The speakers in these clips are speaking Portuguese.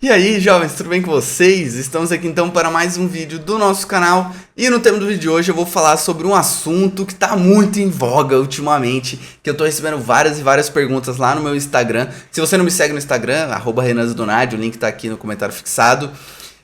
E aí, jovens, tudo bem com vocês? Estamos aqui então para mais um vídeo do nosso canal. E no tema do vídeo de hoje eu vou falar sobre um assunto que está muito em voga ultimamente, que eu tô recebendo várias e várias perguntas lá no meu Instagram. Se você não me segue no Instagram, @RenanZadonadi, o link tá aqui no comentário fixado.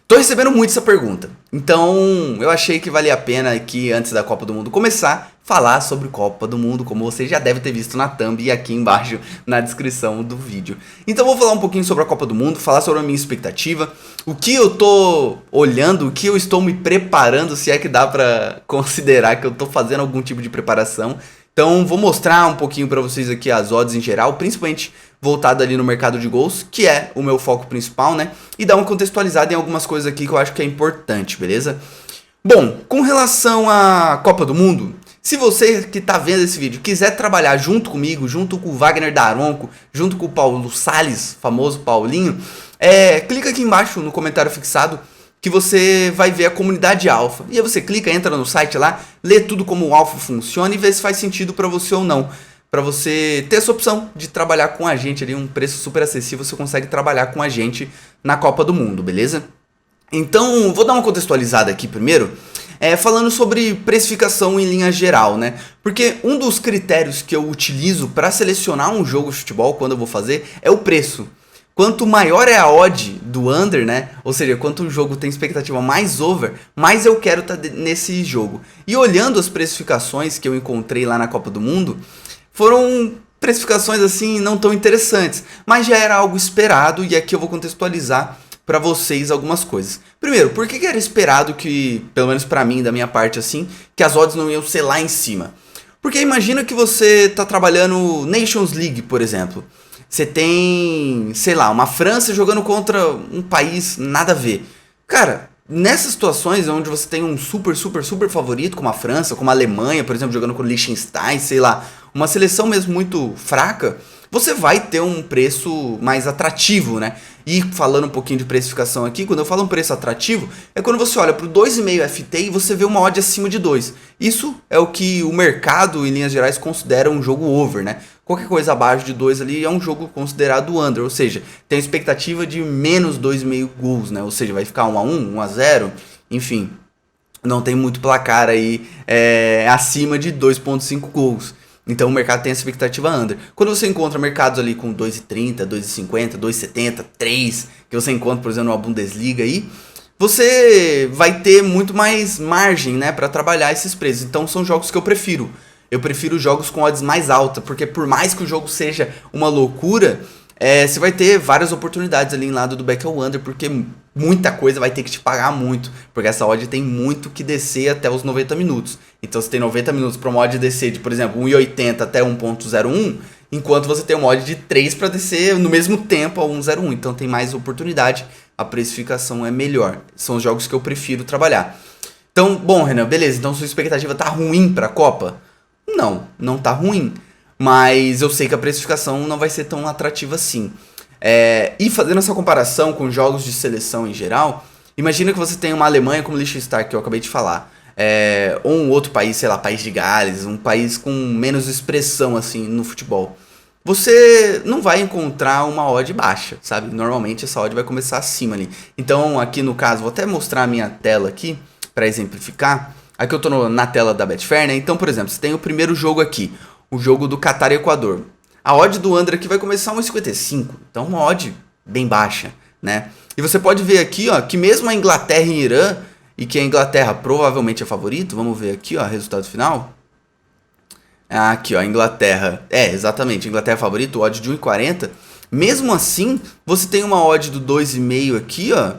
Tô recebendo muito essa pergunta, então eu achei que valia a pena aqui, antes da Copa do Mundo começar, falar sobre Copa do Mundo, como você já deve ter visto na thumb e aqui embaixo na descrição do vídeo. Então eu vou falar um pouquinho sobre a Copa do Mundo, falar sobre a minha expectativa, o que eu tô olhando, o que eu estou me preparando, se é que dá pra considerar que eu tô fazendo algum tipo de preparação. Então vou mostrar um pouquinho pra vocês aqui as odds em geral, principalmente voltado ali no mercado de gols, que é o meu foco principal, né? E dar uma contextualizada em algumas coisas aqui que eu acho que é importante, beleza? Bom, com relação à Copa do Mundo, se você que tá vendo esse vídeo quiser trabalhar junto comigo, junto com o Wagner Daronco, junto com o Paulo Salles, famoso Paulinho, clica aqui embaixo no comentário fixado que você vai ver a comunidade alfa. E aí você clica, entra no site lá, lê tudo como o alfa funciona e vê se faz sentido para você ou não. Para você ter essa opção de trabalhar com a gente ali, um preço super acessível, você consegue trabalhar com a gente na Copa do Mundo, beleza? Então, vou dar uma contextualizada aqui primeiro, falando sobre precificação em linha geral, né? Porque um dos critérios que eu utilizo para selecionar um jogo de futebol, quando eu vou fazer, é o preço. Quanto maior é a odd do under, né? Ou seja, quanto o jogo tem expectativa mais over, mais eu quero estar nesse jogo. E olhando as precificações que eu encontrei lá na Copa do Mundo, foram precificações assim não tão interessantes, mas já era algo esperado e aqui eu vou contextualizar para vocês algumas coisas. Primeiro, por que era esperado que, pelo menos para mim, da minha parte assim, que as odds não iam ser lá em cima? Porque imagina que você tá trabalhando Nations League, por exemplo. Você tem, sei lá, uma França jogando contra um país nada a ver. Cara, nessas situações onde você tem um super favorito, como a França, como a Alemanha, por exemplo, jogando com o Liechtenstein, sei lá, uma seleção mesmo muito fraca, você vai ter um preço mais atrativo, né? E falando um pouquinho de precificação aqui, quando eu falo um preço atrativo, é quando você olha para o 2,5 FT e você vê uma odd acima de 2. Isso é o que o mercado, em linhas gerais, considera um jogo over, né? Qualquer coisa abaixo de 2 ali é um jogo considerado under, ou seja, tem a expectativa de menos 2,5 gols, né? Ou seja, vai ficar 1-1, 1-0, enfim, não tem muito placar aí acima de 2,5 gols. Então o mercado tem essa expectativa under. Quando você encontra mercados ali com 2,30, 2,50, 2,70, 3, que você encontra, por exemplo, uma Bundesliga aí, você vai ter muito mais margem, né, para trabalhar esses preços. Então são jogos que eu prefiro. Eu prefiro jogos com odds mais alta, porque por mais que o jogo seja uma loucura, você vai ter várias oportunidades ali em lado do back ao under, porque muita coisa vai ter que te pagar muito, porque essa odd tem muito que descer até os 90 minutos. Então você tem 90 minutos para uma odd descer de, por exemplo, 1,80 até 1,01, enquanto você tem uma odd de 3 para descer no mesmo tempo a 1,01. Então tem mais oportunidade, a precificação é melhor. São os jogos que eu prefiro trabalhar. Então, bom, Renan, beleza, então sua expectativa tá ruim para a Copa? Não tá ruim, mas eu sei que a precificação não vai ser tão atrativa assim. E fazendo essa comparação com jogos de seleção em geral, imagina que você tem uma Alemanha como Liechtenstein, que eu acabei de falar, ou um outro país, sei lá, País de Gales, um país com menos expressão assim no futebol. Você não vai encontrar uma odd baixa, sabe? Normalmente essa odd vai começar acima ali. Então aqui no caso, vou até mostrar a minha tela aqui para exemplificar. Aqui eu tô na tela da Betfair, né? Então, por exemplo, você tem o primeiro jogo aqui, o jogo do Catar e Equador. A odd do under aqui vai começar 1,55, então uma odd bem baixa, né? E você pode ver aqui, ó, que mesmo a Inglaterra e Irã, e que a Inglaterra provavelmente é favorito, vamos ver aqui, ó, resultado final. Aqui, ó, a Inglaterra, exatamente, a Inglaterra é favorito, odd de 1,40. Mesmo assim, você tem uma odd do 2,5 aqui, ó,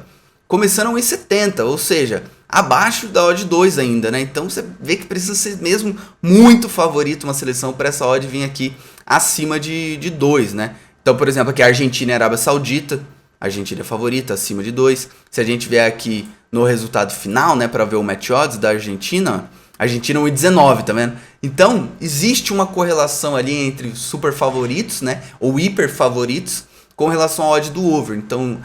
começando a 1,70, ou seja, abaixo da odd 2 ainda, né? Então você vê que precisa ser mesmo muito favorito uma seleção para essa odd vir aqui acima de 2, né? Então, por exemplo, aqui a Argentina e a Arábia Saudita, a Argentina é favorita, acima de 2. Se a gente vier aqui no resultado final, né, para ver o match odds da Argentina, a Argentina é 1,19, tá vendo? Então, existe uma correlação ali entre super favoritos, né, ou hiper favoritos, com relação à odd do over. Então,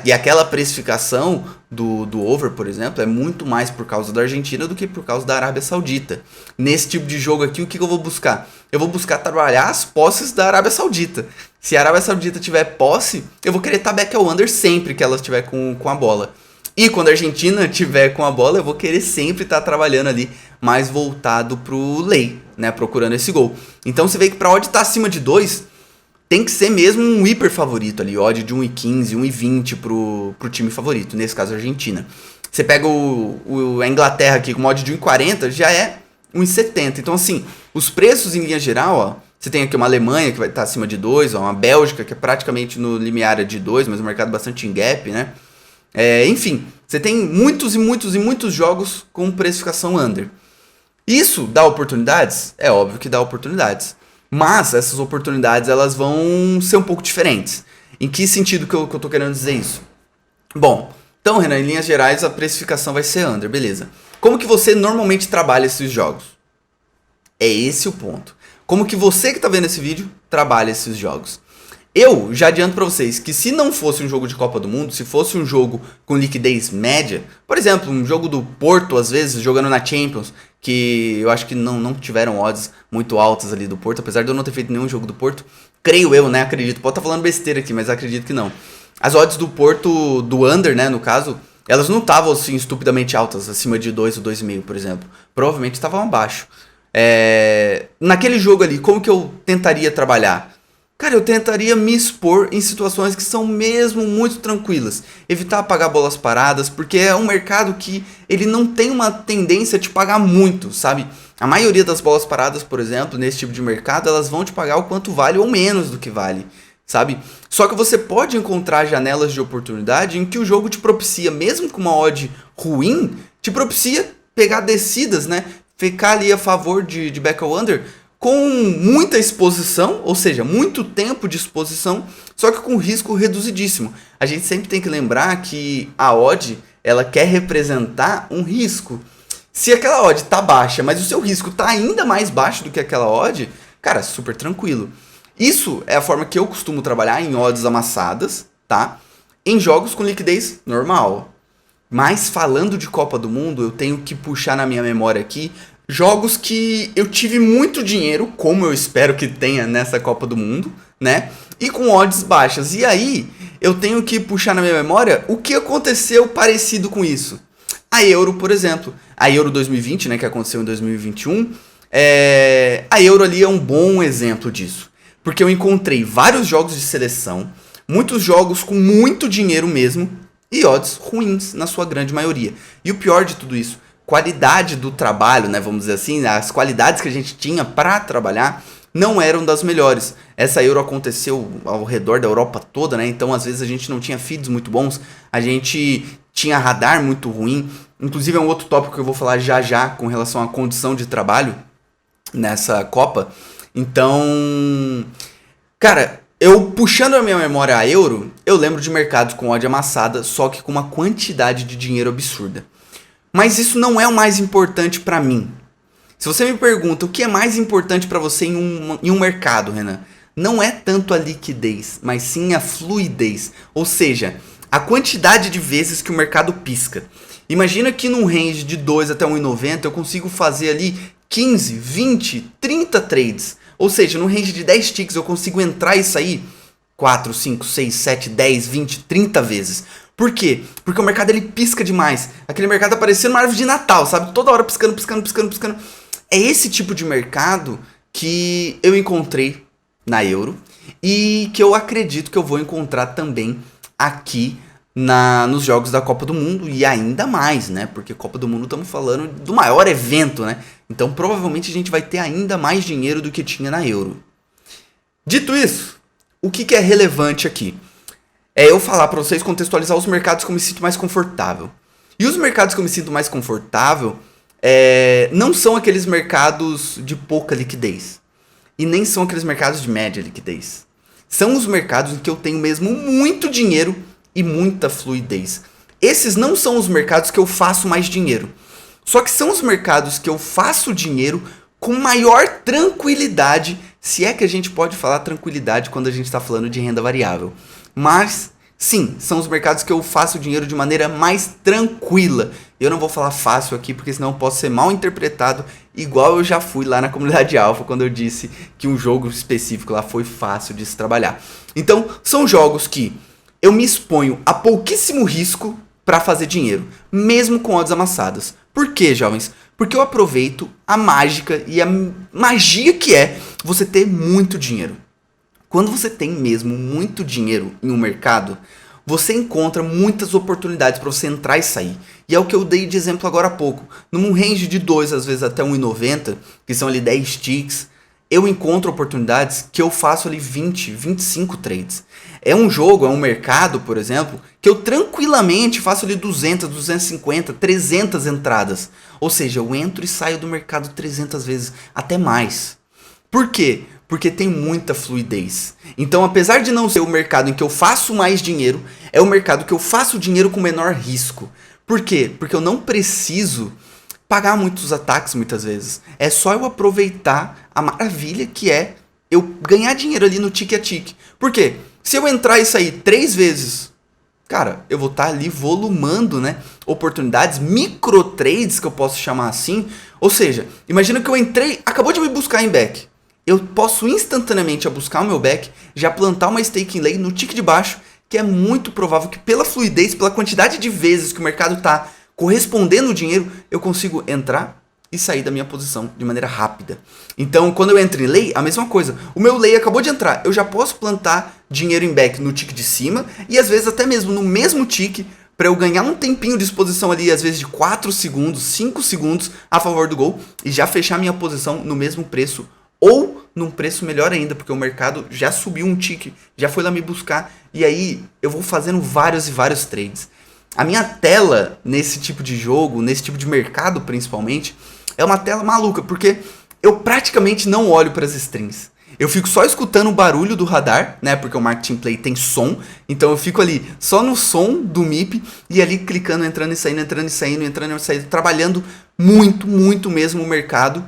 e aquela precificação do over, por exemplo, é muito mais por causa da Argentina do que por causa da Arábia Saudita. Nesse tipo de jogo aqui, o que eu vou buscar? Eu vou buscar trabalhar as posses da Arábia Saudita. Se a Arábia Saudita tiver posse, eu vou querer estar back ao under sempre que ela estiver com a bola. E quando a Argentina tiver com a bola, eu vou querer sempre estar trabalhando ali mais voltado pro lay, né? Procurando esse gol. Então você vê que pra odd estar acima de 2, tem que ser mesmo um hiper favorito ali. Odd de 1,15, 1,20 pro time favorito. Nesse caso, a Argentina. Você pega a Inglaterra aqui com odd de 1,40, já é 1,70. Então assim, os preços em linha geral, ó. Você tem aqui uma Alemanha que vai estar acima de 2, ó, uma Bélgica que é praticamente no limiar de 2, mas um mercado bastante em gap, né? Enfim, você tem muitos e muitos e muitos jogos com precificação under. Isso dá oportunidades? É óbvio que dá oportunidades. Mas essas oportunidades elas vão ser um pouco diferentes. Em que sentido que eu tô querendo dizer isso? Bom, então, Renan, em linhas gerais a precificação vai ser under, beleza. Como que você normalmente trabalha esses jogos? É esse o ponto. Como que você que tá vendo esse vídeo trabalha esses jogos? Eu já adianto pra vocês que se não fosse um jogo de Copa do Mundo, se fosse um jogo com liquidez média, por exemplo, um jogo do Porto, às vezes, jogando na Champions, que eu acho que não tiveram odds muito altas ali do Porto, apesar de eu não ter feito nenhum jogo do Porto, creio eu, né, acredito, pode estar falando besteira aqui, mas acredito que não. As odds do Porto, do under, né, no caso, elas não estavam assim estupidamente altas, acima de 2 ou 2,5, por exemplo. Provavelmente estavam abaixo. Naquele jogo ali, como que eu tentaria trabalhar? Cara, eu tentaria me expor em situações que são mesmo muito tranquilas. Evitar pagar bolas paradas, porque é um mercado que ele não tem uma tendência a te pagar muito, sabe? A maioria das bolas paradas, por exemplo, nesse tipo de mercado, elas vão te pagar o quanto vale ou menos do que vale, sabe? Só que você pode encontrar janelas de oportunidade em que o jogo te propicia, mesmo com uma odd ruim, te propicia pegar descidas, né? Ficar ali a favor de back or under com muita exposição, ou seja, muito tempo de exposição, só que com risco reduzidíssimo. A gente sempre tem que lembrar que a odd, ela quer representar um risco. Se aquela odd tá baixa, mas o seu risco tá ainda mais baixo do que aquela odd, cara, super tranquilo. Isso é a forma que eu costumo trabalhar em odds amassadas, tá? Em jogos com liquidez normal. Mas falando de Copa do Mundo, eu tenho que puxar na minha memória aqui jogos que eu tive muito dinheiro, como eu espero que tenha nessa Copa do Mundo, né? E com odds baixas. E aí, eu tenho que puxar na minha memória o que aconteceu parecido com isso. A Euro, por exemplo. A Euro 2020, né, que aconteceu em 2021. A Euro ali é um bom exemplo disso. Porque eu encontrei vários jogos de seleção, muitos jogos com muito dinheiro mesmo, e odds ruins na sua grande maioria. E o pior de tudo isso, qualidade do trabalho, né, vamos dizer assim, as qualidades que a gente tinha para trabalhar não eram das melhores. Essa Euro aconteceu ao redor da Europa toda, né? Então às vezes a gente não tinha feeds muito bons, a gente tinha radar muito ruim. Inclusive é um outro tópico que eu vou falar já já com relação à condição de trabalho nessa Copa. Então, cara, eu puxando a minha memória a Euro, eu lembro de mercados com odd amassada, só que com uma quantidade de dinheiro absurda. Mas isso não é o mais importante para mim. Se você me pergunta o que é mais importante para você em um mercado, Renan, não é tanto a liquidez, mas sim a fluidez. Ou seja, a quantidade de vezes que o mercado pisca. Imagina que num range de 2 até 1,90 eu consigo fazer ali 15, 20, 30 trades. Ou seja, no range de 10 ticks eu consigo entrar e sair 4, 5, 6, 7, 10, 20, 30 vezes. Por quê? Porque o mercado ele pisca demais. Aquele mercado tá parecendo uma árvore de Natal, sabe? Toda hora piscando, piscando, piscando, piscando. É esse tipo de mercado que eu encontrei na Euro e que eu acredito que eu vou encontrar também aqui nos jogos da Copa do Mundo e ainda mais, né? Porque Copa do Mundo estamos falando do maior evento, né? Então provavelmente a gente vai ter ainda mais dinheiro do que tinha na Euro. Dito isso, o que é relevante aqui? É eu falar para vocês contextualizar os mercados que eu me sinto mais confortável. E os mercados que eu me sinto mais confortável não são aqueles mercados de pouca liquidez. E nem são aqueles mercados de média liquidez. São os mercados em que eu tenho mesmo muito dinheiro e muita fluidez. Esses não são os mercados que eu faço mais dinheiro. Só que são os mercados que eu faço dinheiro com maior tranquilidade, se é que a gente pode falar tranquilidade quando a gente está falando de renda variável. Mas sim, são os mercados que eu faço dinheiro de maneira mais tranquila. Eu não vou falar fácil aqui, porque senão eu posso ser mal interpretado, igual eu já fui lá na comunidade alfa, quando eu disse que um jogo específico lá foi fácil de se trabalhar. Então, são jogos que eu me exponho a pouquíssimo risco para fazer dinheiro, mesmo com odds amassadas. Por quê, jovens? Porque eu aproveito a mágica e a magia que é você ter muito dinheiro. Quando você tem mesmo muito dinheiro em um mercado, você encontra muitas oportunidades para você entrar e sair. E é o que eu dei de exemplo agora há pouco. Num range de 2, às vezes até 1,90, que são ali 10 ticks, eu encontro oportunidades que eu faço ali 20, 25 trades. É um jogo, é um mercado, por exemplo, que eu tranquilamente faço ali 200, 250, 300 entradas. Ou seja, eu entro e saio do mercado 300 vezes, até mais. Por quê? Porque tem muita fluidez. Então, apesar de não ser o mercado em que eu faço mais dinheiro, é o mercado que eu faço dinheiro com menor risco. Por quê? Porque eu não preciso pagar muitos ataques muitas vezes. É só eu aproveitar a maravilha que é eu ganhar dinheiro ali no tique a tique. Por quê? Se eu entrar e sair 3 vezes, cara, eu vou estar ali volumando, né, oportunidades, micro trades que eu posso chamar assim. Ou seja, imagina que eu entrei, acabou de me buscar em back. Eu posso instantaneamente buscar o meu back, já plantar uma stake in lay no tick de baixo, que é muito provável que pela fluidez, pela quantidade de vezes que o mercado está correspondendo o dinheiro, eu consigo entrar e sair da minha posição de maneira rápida. Então, quando eu entro em lay, a mesma coisa. O meu lay acabou de entrar, eu já posso plantar dinheiro em back no tick de cima e às vezes até mesmo no mesmo tick, para eu ganhar um tempinho de exposição ali, às vezes de 4 segundos, 5 segundos a favor do gol e já fechar minha posição no mesmo preço ou num preço melhor ainda, porque o mercado já subiu um tick, já foi lá me buscar, e aí eu vou fazendo vários e vários trades. A minha tela nesse tipo de jogo, nesse tipo de mercado principalmente, é uma tela maluca, porque eu praticamente não olho para as strings. Eu fico só escutando o barulho do radar, né, porque o Marketing Play tem som, então eu fico ali só no som do MIP, e ali clicando, entrando e saindo, entrando e saindo, entrando e saindo, trabalhando muito, muito mesmo o mercado.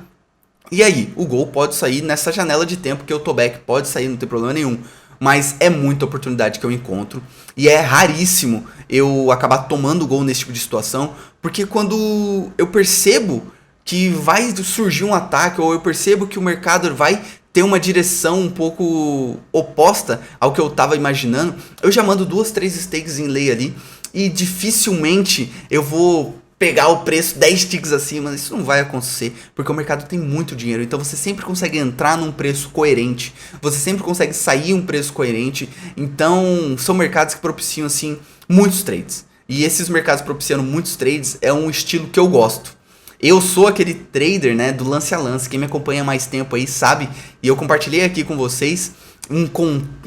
E aí, o gol pode sair nessa janela de tempo que eu tô back, pode sair, não tem problema nenhum. Mas é muita oportunidade que eu encontro. E é raríssimo eu acabar tomando gol nesse tipo de situação. Porque quando eu percebo que vai surgir um ataque, ou eu percebo que o mercado vai ter uma direção um pouco oposta ao que eu tava imaginando, eu já mando 2, 3 stakes em lay ali. E dificilmente eu vou pegar o preço 10 ticks acima. Isso não vai acontecer, porque o mercado tem muito dinheiro, então você sempre consegue entrar num preço coerente, você sempre consegue sair um preço coerente. Então são mercados que propiciam assim muitos trades, e esses mercados propiciando muitos trades é um estilo que eu gosto. Eu sou aquele trader, né, do lance a lance. Quem me acompanha há mais tempo aí sabe, e eu compartilhei aqui com vocês um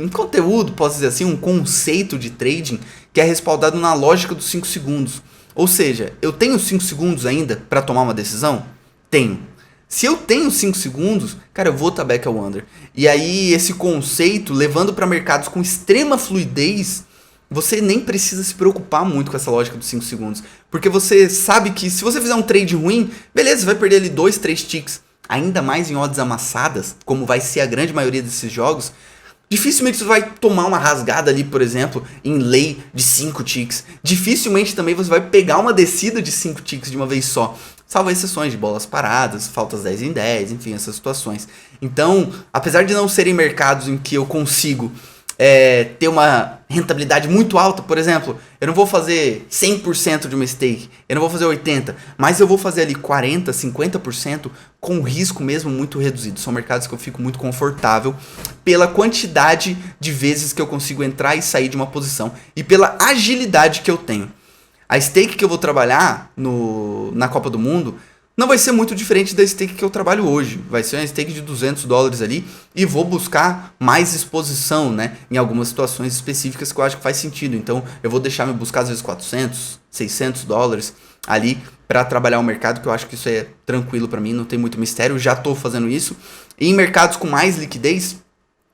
conteúdo, posso dizer assim, um conceito de trading que é respaldado na lógica dos 5 segundos. Ou seja, eu tenho 5 segundos ainda para tomar uma decisão? Tenho. Se eu tenho 5 segundos, cara, eu vou estar back ao under. E aí esse conceito, levando para mercados com extrema fluidez, você nem precisa se preocupar muito com essa lógica dos 5 segundos. Porque você sabe que se você fizer um trade ruim, beleza, você vai perder ali 2, 3 ticks. Ainda mais em odds amassadas, como vai ser a grande maioria desses jogos, dificilmente você vai tomar uma rasgada ali, por exemplo, em lay de 5 ticks. Dificilmente também você vai pegar uma descida de 5 ticks de uma vez só. Salvo exceções de bolas paradas, faltas 10 em 10, enfim, essas situações. Então, apesar de não serem mercados em que eu consigo ter uma rentabilidade muito alta, por exemplo, eu não vou fazer 100% de uma stake, eu não vou fazer 80%, mas eu vou fazer ali 40%, 50% com risco mesmo muito reduzido. São mercados que eu fico muito confortável pela quantidade de vezes que eu consigo entrar e sair de uma posição e pela agilidade que eu tenho. A stake que eu vou trabalhar na Copa do Mundo não vai ser muito diferente da stake que eu trabalho hoje. Vai ser uma stake de $200 ali e vou buscar mais exposição, né, em algumas situações específicas que eu acho que faz sentido. Então eu vou deixar me buscar às vezes $400, $600 ali para trabalhar o mercado, que eu acho que isso é tranquilo para mim, não tem muito mistério, já estou fazendo isso. E em mercados com mais liquidez,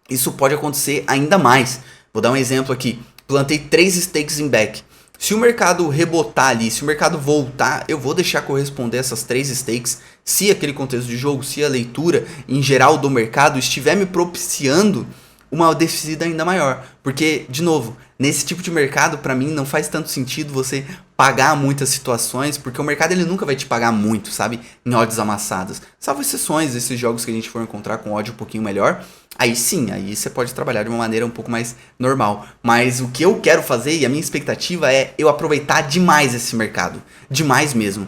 isso pode acontecer ainda mais. Vou dar um exemplo aqui. Plantei 3 stakes em back. Se o mercado rebotar ali, se o mercado voltar, eu vou deixar corresponder essas 3 stakes, se aquele contexto de jogo, se a leitura em geral do mercado estiver me propiciando uma descida ainda maior. Porque, de novo, nesse tipo de mercado, pra mim, não faz tanto sentido você pagar muitas situações, porque o mercado ele nunca vai te pagar muito, sabe? Em odds amassadas. Salvo exceções, esses jogos que a gente for encontrar com odd um pouquinho melhor, aí sim, aí você pode trabalhar de uma maneira um pouco mais normal. Mas o que eu quero fazer e a minha expectativa é eu aproveitar demais esse mercado. Demais mesmo.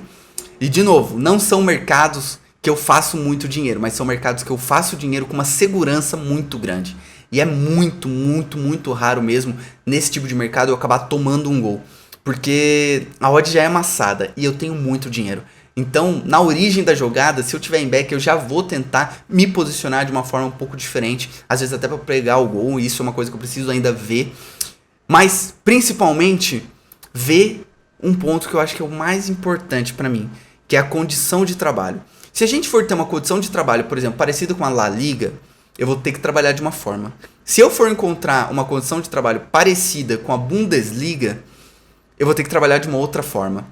E de novo, não são mercados que eu faço muito dinheiro, mas são mercados que eu faço dinheiro com uma segurança muito grande. E é muito, muito, muito raro mesmo nesse tipo de mercado eu acabar tomando um gol. Porque a odd já é amassada e eu tenho muito dinheiro. Então, na origem da jogada, se eu tiver em back, eu já vou tentar me posicionar de uma forma um pouco diferente. Às vezes até para pegar o gol, e isso é uma coisa que eu preciso ainda ver. Mas, principalmente, ver um ponto que eu acho que é o mais importante para mim, que é a condição de trabalho. Se a gente for ter uma condição de trabalho, por exemplo, parecida com a La Liga, eu vou ter que trabalhar de uma forma. Se eu for encontrar uma condição de trabalho parecida com a Bundesliga, eu vou ter que trabalhar de uma outra forma.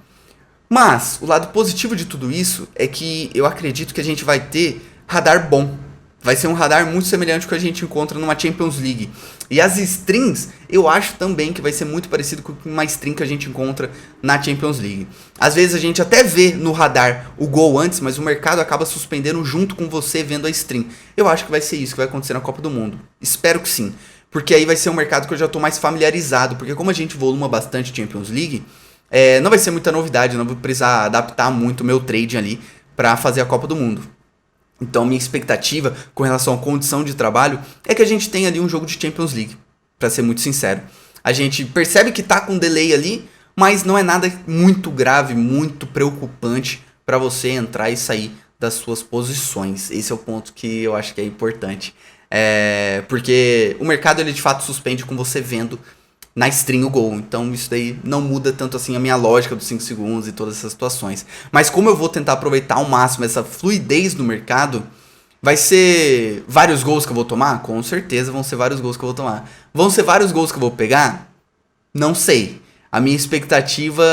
Mas o lado positivo de tudo isso é que eu acredito que a gente vai ter radar bom. Vai ser um radar muito semelhante ao que a gente encontra numa Champions League. E as strings, eu acho também que vai ser muito parecido com uma string que a gente encontra na Champions League. Às vezes a gente até vê no radar o gol antes, mas o mercado acaba suspendendo junto com você vendo a string. Eu acho que vai ser isso que vai acontecer na Copa do Mundo. Espero que sim. Porque aí vai ser um mercado que eu já estou mais familiarizado. Porque como a gente voluma bastante Champions League, não vai ser muita novidade. Eu não vou precisar adaptar muito o meu trade ali para fazer a Copa do Mundo. Então minha expectativa com relação à condição de trabalho é que a gente tenha ali um jogo de Champions League, pra ser muito sincero. A gente percebe que tá com delay ali, mas não é nada muito grave, muito preocupante pra você entrar e sair das suas posições. Esse é o ponto que eu acho que é importante. Porque o mercado ele de fato suspende com você vendo na string o gol. Então isso daí não muda tanto assim a minha lógica dos 5 segundos e todas essas situações. Mas como eu vou tentar aproveitar ao máximo essa fluidez no mercado, vai ser vários gols que eu vou tomar? Com certeza vão ser vários gols que eu vou tomar. Vão ser vários gols que eu vou pegar? Não sei. A minha expectativa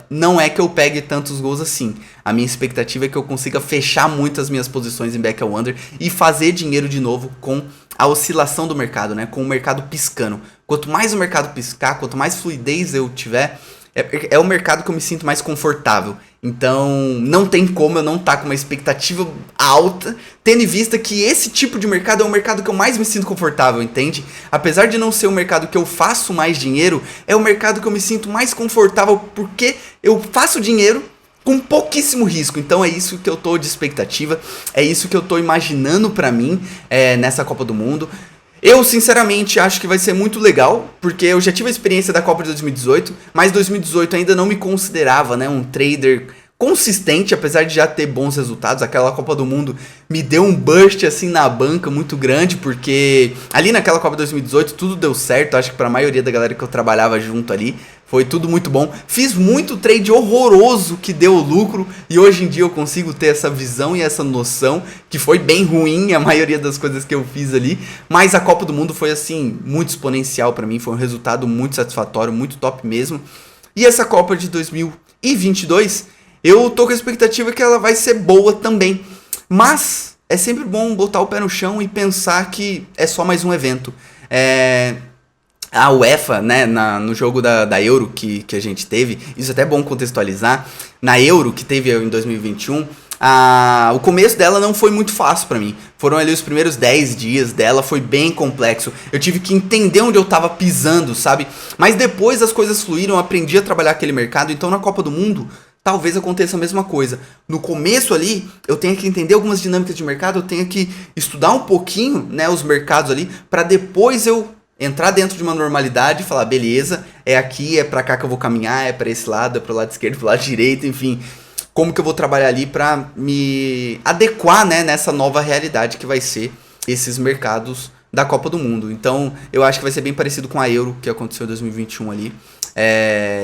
não é que eu pegue tantos gols assim. A minha expectativa é que eu consiga fechar muito as minhas posições em back ao under e fazer dinheiro de novo com a oscilação do mercado, né? Com o mercado piscando. Quanto mais o mercado piscar, quanto mais fluidez eu tiver, é o mercado que eu me sinto mais confortável. Então, não tem como eu não estar com uma expectativa alta, tendo em vista que esse tipo de mercado é o mercado que eu mais me sinto confortável, entende? Apesar de não ser o mercado que eu faço mais dinheiro, é o mercado que eu me sinto mais confortável porque eu faço dinheiro com pouquíssimo risco. Então é isso que eu tô de expectativa, é isso que eu tô imaginando pra mim nessa Copa do Mundo. Eu, sinceramente, acho que vai ser muito legal, porque eu já tive a experiência da Copa de 2018, mas 2018 ainda não me considerava, né, um trader consistente, apesar de já ter bons resultados. Aquela Copa do Mundo me deu um burst assim na banca muito grande, porque ali naquela Copa de 2018 tudo deu certo, acho que pra maioria da galera que eu trabalhava junto ali, foi tudo muito bom. Fiz muito trade horroroso que deu lucro e hoje em dia eu consigo ter essa visão e essa noção que foi bem ruim a maioria das coisas que eu fiz ali. Mas a Copa do Mundo foi assim, muito exponencial pra mim, foi um resultado muito satisfatório, muito top mesmo. E essa Copa de 2022, eu tô com a expectativa que ela vai ser boa também. Mas é sempre bom botar o pé no chão e pensar que é só mais um evento. A UEFA, né, no jogo da Euro que a gente teve, isso é até bom contextualizar, na Euro que teve em 2021, o começo dela não foi muito fácil pra mim. Foram ali os primeiros 10 dias dela, foi bem complexo. Eu tive que entender onde eu tava pisando, sabe? Mas depois as coisas fluíram, eu aprendi a trabalhar aquele mercado, então na Copa do Mundo talvez aconteça a mesma coisa. No começo ali, eu tenho que entender algumas dinâmicas de mercado, eu tenho que estudar um pouquinho, né, os mercados ali, pra depois eu entrar dentro de uma normalidade e falar, beleza, é aqui, é pra cá que eu vou caminhar, é pra esse lado, é pro lado esquerdo, pro lado direito, enfim. Como que eu vou trabalhar ali pra me adequar, né, nessa nova realidade que vai ser esses mercados da Copa do Mundo. Então, eu acho que vai ser bem parecido com a Euro, que aconteceu em 2021 ali.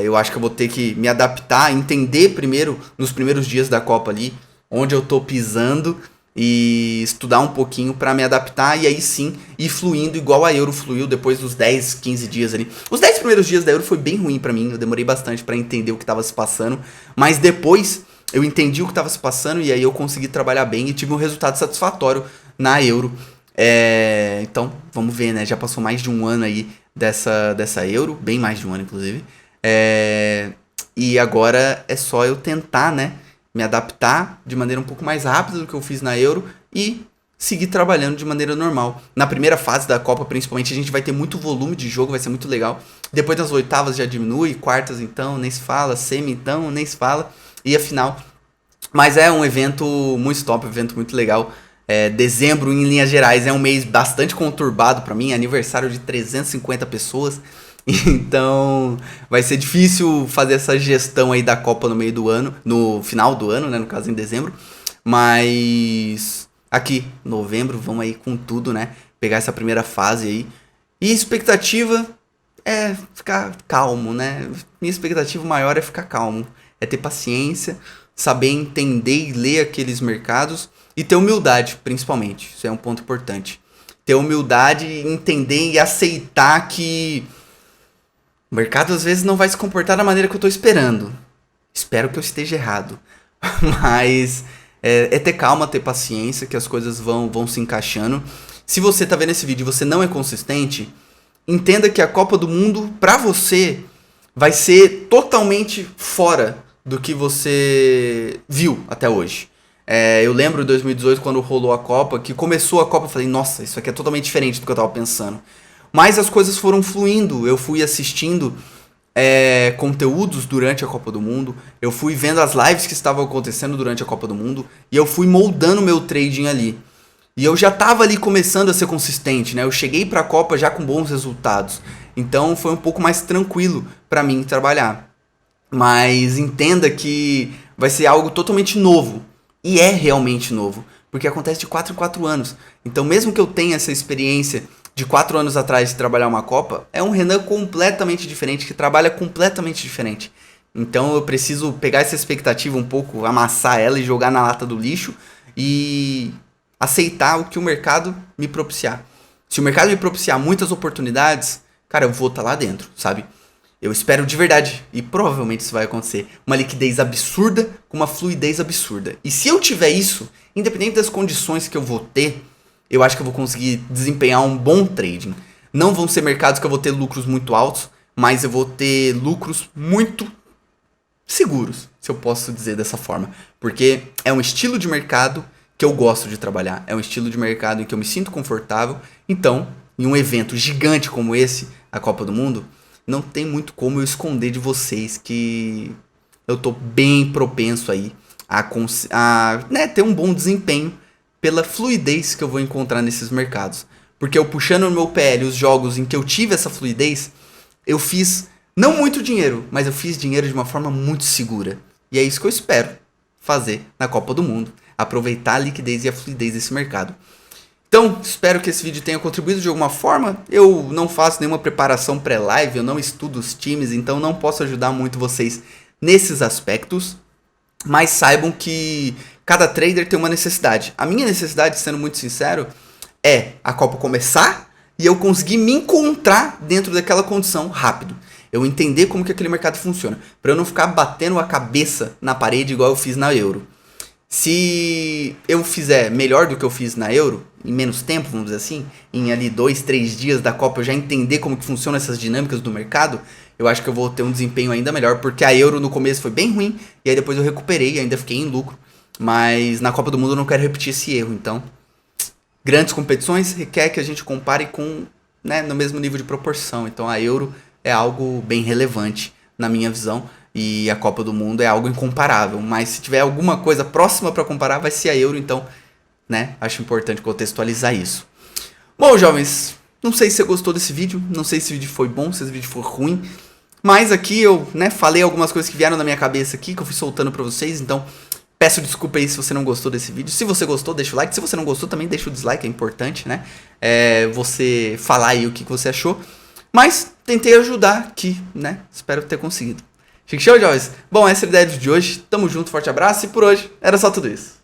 Eu acho que eu vou ter que me adaptar, entender primeiro, nos primeiros dias da Copa ali, onde eu tô pisando, e estudar um pouquinho pra me adaptar e aí sim ir fluindo igual a Euro fluiu depois dos 10, 15 dias ali. Os 10 primeiros dias da Euro foi bem ruim pra mim, eu demorei bastante pra entender o que tava se passando, mas depois eu entendi o que tava se passando e aí eu consegui trabalhar bem e tive um resultado satisfatório na Euro. Então, vamos ver, né? Já passou mais de um ano aí dessa Euro, bem mais de um ano, inclusive. E agora é só eu tentar, né? Me adaptar de maneira um pouco mais rápida do que eu fiz na Euro e seguir trabalhando de maneira normal. Na primeira fase da Copa, principalmente, a gente vai ter muito volume de jogo, vai ser muito legal. Depois das oitavas já diminui, quartas então, nem se fala, semi então, nem se fala, e a final. Mas é um evento muito top, um evento muito legal. Dezembro, em linhas gerais, é um mês bastante conturbado pra mim, aniversário de 350 pessoas. Então, vai ser difícil fazer essa gestão aí da Copa no meio do ano, no final do ano, né, no caso em dezembro. Mas aqui, novembro, vamos aí com tudo, né? Pegar essa primeira fase aí. E expectativa é ficar calmo, né? Minha expectativa maior é ficar calmo. É ter paciência, saber entender e ler aqueles mercados e ter humildade, principalmente. Isso é um ponto importante. Ter humildade, entender e aceitar que o mercado às vezes não vai se comportar da maneira que eu tô esperando. Espero que eu esteja errado. Mas é ter calma, ter paciência, que as coisas vão se encaixando. Se você tá vendo esse vídeo e você não é consistente, entenda que a Copa do Mundo, pra você, vai ser totalmente fora do que você viu até hoje. Eu lembro de 2018, quando rolou a Copa, que começou a Copa, eu falei, nossa, isso aqui é totalmente diferente do que eu tava pensando. Mas as coisas foram fluindo, eu fui assistindo conteúdos durante a Copa do Mundo, eu fui vendo as lives que estavam acontecendo durante a Copa do Mundo, e eu fui moldando meu trading ali. E eu já tava ali começando a ser consistente, né? Eu cheguei pra Copa já com bons resultados. Então foi um pouco mais tranquilo pra mim trabalhar. Mas entenda que vai ser algo totalmente novo. E é realmente novo. Porque acontece de 4 em 4 anos. Então mesmo que eu tenha essa experiência de 4 anos atrás de trabalhar uma Copa, é um Renan completamente diferente, que trabalha completamente diferente. Então eu preciso pegar essa expectativa um pouco, amassar ela e jogar na lata do lixo e aceitar o que o mercado me propiciar. Se o mercado me propiciar muitas oportunidades, cara, eu vou estar lá dentro, sabe? Eu espero de verdade, e provavelmente isso vai acontecer, uma liquidez absurda com uma fluidez absurda. E se eu tiver isso, independente das condições que eu vou ter, eu acho que eu vou conseguir desempenhar um bom trading. Não vão ser mercados que eu vou ter lucros muito altos, mas eu vou ter lucros muito seguros, se eu posso dizer dessa forma. Porque é um estilo de mercado que eu gosto de trabalhar. É um estilo de mercado em que eu me sinto confortável. Então, em um evento gigante como esse, a Copa do Mundo, não tem muito como eu esconder de vocês que eu tô bem propenso aí a ter um bom desempenho pela fluidez que eu vou encontrar nesses mercados. Porque eu puxando no meu PL os jogos em que eu tive essa fluidez, eu fiz não muito dinheiro, mas eu fiz dinheiro de uma forma muito segura. E é isso que eu espero fazer na Copa do Mundo. Aproveitar a liquidez e a fluidez desse mercado. Então, espero que esse vídeo tenha contribuído de alguma forma. Eu não faço nenhuma preparação pré-live, eu não estudo os times, então não posso ajudar muito vocês nesses aspectos. Mas saibam que cada trader tem uma necessidade. A minha necessidade, sendo muito sincero, é a Copa começar e eu conseguir me encontrar dentro daquela condição rápido. Eu entender como que aquele mercado funciona. Para eu não ficar batendo a cabeça na parede igual eu fiz na Euro. Se eu fizer melhor do que eu fiz na Euro, em menos tempo, vamos dizer assim, em ali 2, 3 dias da Copa eu já entender como que funcionam essas dinâmicas do mercado, eu acho que eu vou ter um desempenho ainda melhor, porque a Euro no começo foi bem ruim, e aí depois eu recuperei e ainda fiquei em lucro, mas na Copa do Mundo eu não quero repetir esse erro, então grandes competições requer que a gente compare com, né, no mesmo nível de proporção, então a Euro é algo bem relevante na minha visão. E a Copa do Mundo é algo incomparável. Mas se tiver alguma coisa próxima para comparar, vai ser a Euro. Então, né, acho importante contextualizar isso. Bom, jovens, não sei se você gostou desse vídeo. Não sei se o vídeo foi bom, se esse vídeo foi ruim. Mas aqui eu, né, falei algumas coisas que vieram na minha cabeça aqui, que eu fui soltando para vocês. Então, peço desculpa aí se você não gostou desse vídeo. Se você gostou, deixa o like. Se você não gostou, também deixa o dislike, é importante, né? Você falar aí o que você achou. Mas tentei ajudar aqui, né? Espero ter conseguido. Chique show, jovens? Bom, essa é a ideia de hoje. Tamo junto, forte abraço. E por hoje, era só tudo isso.